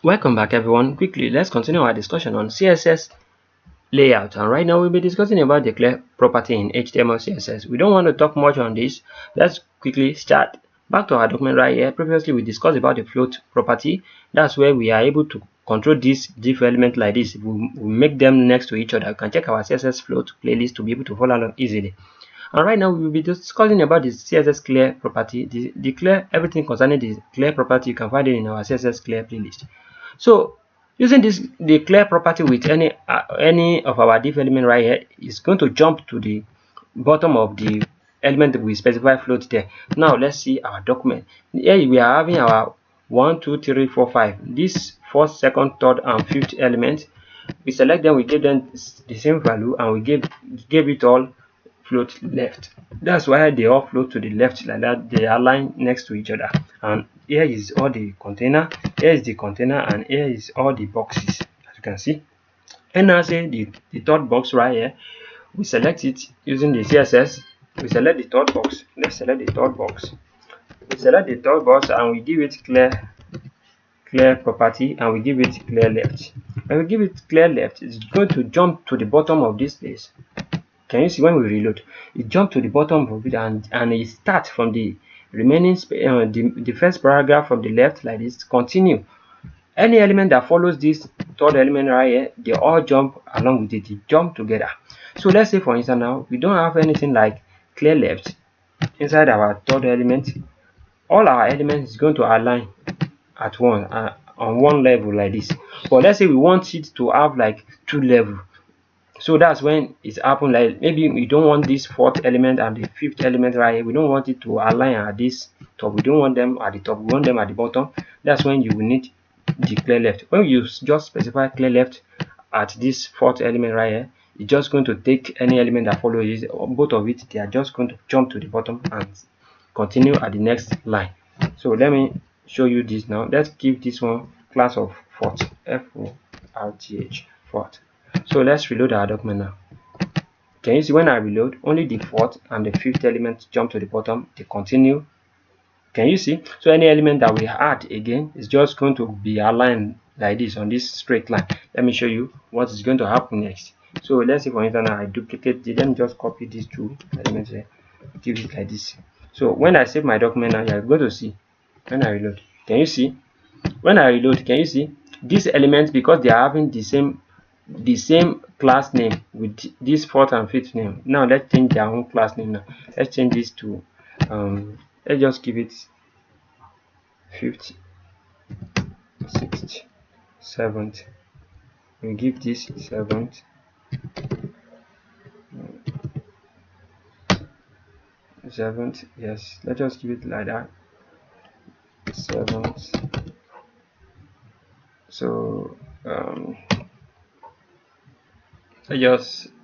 Welcome back everyone. Quickly, let's continue our discussion on CSS layout, and right now we'll be discussing about declare property in HTML CSS. We don't want to talk much on this. Let's quickly start. Back to our document right here. Previously we discussed about the float property. That's where we are able to control these div elements like this. We make them next to each other. You can check our CSS float playlist to be able to follow along easily. And right now we will be discussing about the CSS clear property. The clear, everything concerning the clear property, you can find it in our CSS clear playlist. So using this the clear property with any of our div element right here is going to jump to the bottom of the element that we specify float there. Now let's see our document. Here we are having our 1 2 3 4 5, this first, second, third and fifth element. We select them, we give them the same value, and we gave it all float left. That's why they all float to the left like that. They are aligned next to each other. And here is all the container, here is the container, and here is all the boxes, as you can see. And now say the third box right here, we select it using the CSS. We select the third box. Let's select the third box. We select the third box and we give it clear property, and we give it clear left. When we give it clear left, it's going to jump to the bottom of this place. Can you see when we reload? It jumped to the bottom of it, and it starts from the remaining the first paragraph from the left like this. Continue. Any element that follows this third element right here, they all jump along with it. They jump together. So let's say for instance now we don't have anything like clear left inside our third element. All our elements is going to align at one on one level like this. But let's say we want it to have like two levels. So that's when it's happened. Like maybe we don't want this fourth element and the fifth element right here. We don't want it to align at this top. We don't want them at the top. We want them at the bottom. That's when you will need the clear left. When you just specify clear left at this fourth element right here, it's just going to take any element that follows it, both of it. They are just going to jump to the bottom and continue at the next line. So let me show you this now. Let's give this one class of fourth, F-O-R-T-H, fourth. So let's reload our document now. Can you see when I reload, only the fourth and the fifth element jump to the bottom, they continue. Can you see? So any element that we add again is just going to be aligned like this on this straight line. Let me show you what is going to happen next. So let's say for instance I duplicate it, then just copy these two elements here, give it like this. So when I save my document now, you're going to see when I reload. Can you see? When I reload, can you see these elements, because they are having the same class name with this fourth and fifth name. Now let's change their own class name. Now let's change this to let's just give it fifth, sixth, seventh. We give this seventh, seventh. Yes, let's just give it like that. Seventh. So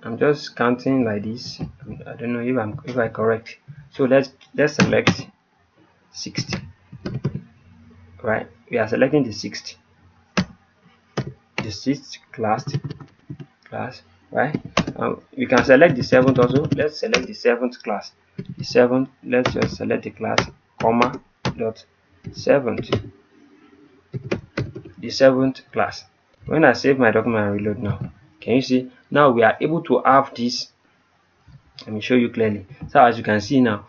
I'm just counting like this. I don't know if I correct. So let's select 60. Right, we are selecting the sixth class, right? We can select the seventh also. Let's select the seventh class. The seventh, let's just select the class, comma, dot seventh, the seventh class. When I save my document and reload now, can you see? Now we are able to have this. Let me show you clearly. So as you can see now,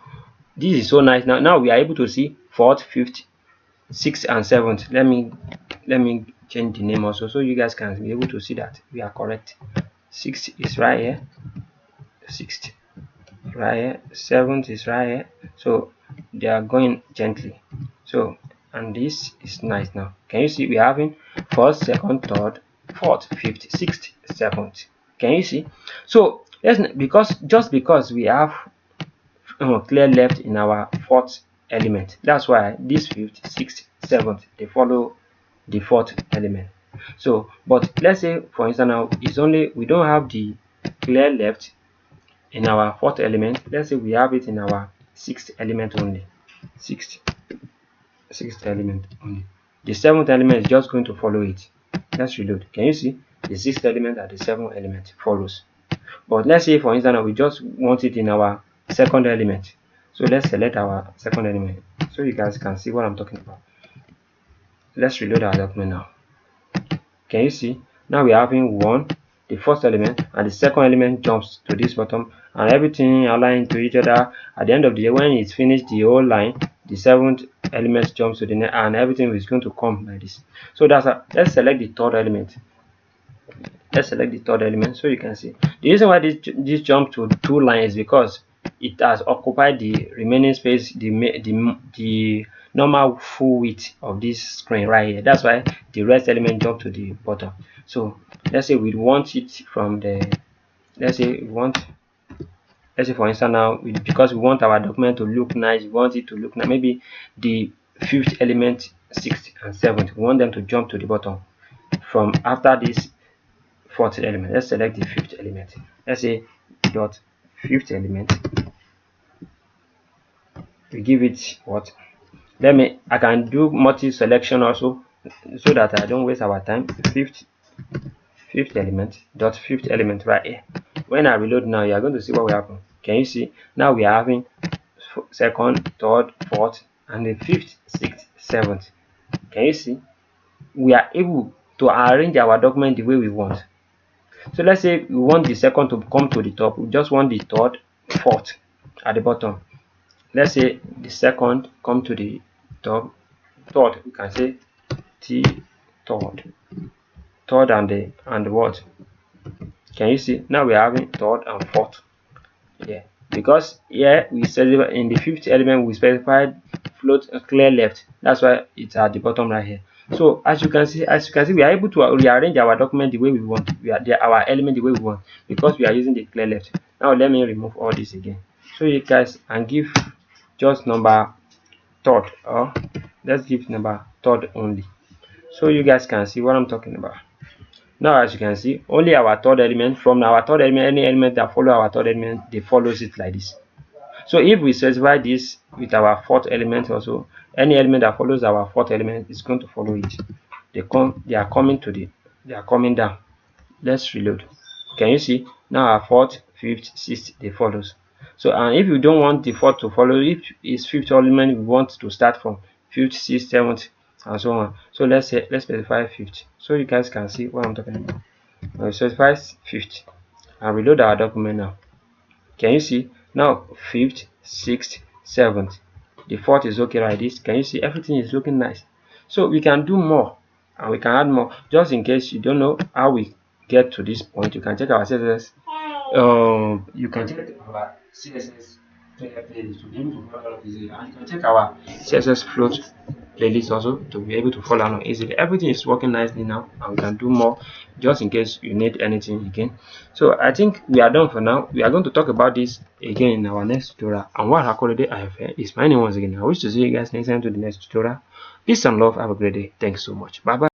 this is so nice. Now we are able to see fourth, fifth, sixth and seventh. Let me change the name also so you guys can be able to see that we are correct. Sixth is right here, sixth right here, seventh is right here. So they are going gently. So and this is nice. Now can you see we are having first, second, third, fourth, fifth, sixth, seventh. Can you see? So because we have clear left in our fourth element, that's why this fifth, sixth, seventh, they follow the fourth element. So but let's say for instance now it's only we don't have the clear left in our fourth element. Let's say we have it in our sixth element only. Sixth element only. The seventh element is just going to follow it. Let's reload. Can you see? The sixth element and the seventh element follows. But let's say for instance we just want it in our second element. So let's select our second element so you guys can see what I'm talking about. Let's reload our document now. Can you see? Now we are having one, the first element, and the second element jumps to this bottom, and everything aligned to each other. At the end of the day, when it's finished the whole line, the seventh element jumps to the next, and everything is going to come like this. So that's let's select the third element. Let's select the third element so you can see. The reason why this jump to two lines is because it has occupied the remaining space, the normal full width of this screen right here. That's why the rest element jump to the bottom. So let's say we want it from the, let's say for instance now, because we want our document to look nice, we want it to look nice, maybe the fifth element, sixth and seventh, we want them to jump to the bottom from after this fourth element. Let's select the fifth element. Let's say dot fifth element. We give it what? I can do multi selection also so that I don't waste our time. Fifth element dot fifth element right here. When I reload now, you are going to see what will happen. Can you see? Now we are having second, third, fourth, and the fifth, sixth, seventh. Can you see? We are able to arrange our document the way we want. So let's say we want the second to come to the top, we just want the third, fourth at the bottom. Let's say the second come to the top, third, we can say T third and what? Can you see? Now we are having third and fourth. Yeah, because here we specify in the fifth element we specified float clear left. That's why it's at the bottom right here. So as you can see, we are able to rearrange our document the way we want. Our element the way we want because we are using the clear left. Now let me remove all this again. So you guys and give just number third, or let's give number third only. So you guys can see what I'm talking about. Now as you can see, only our third element, from our third element, any element that follow our third element, they follows it like this. So if we specify this with our fourth element also, any element that follows our fourth element is going to follow it. They are coming down. Let's reload. Can you see? Now our fourth, fifth, sixth, they follows. So and if you don't want the fourth to follow, if it's fifth element, we want to start from fifth, sixth, seventh, and so on. So let's specify fifth. So you guys can see what I'm talking about. We specify fifth and reload our document now. Can you see? Now fifth, sixth, seventh. The fourth is okay like this. Can you see? Everything is looking nice. So we can do more and we can add more. Just in case you don't know how we get to this point, you can check our CSS. You can check our CSS playlist to be able to follow along easily, and you can check our CSS float playlist also to be able to follow along easily. Everything is working nicely now, and we can do more just in case you need anything again. So I think we are done for now. We are going to talk about this again in our next tutorial. And what akorede ayofe is my name once again. I wish to see you guys next time to the next tutorial. Peace and love. Have a great day. Thanks so much. Bye bye.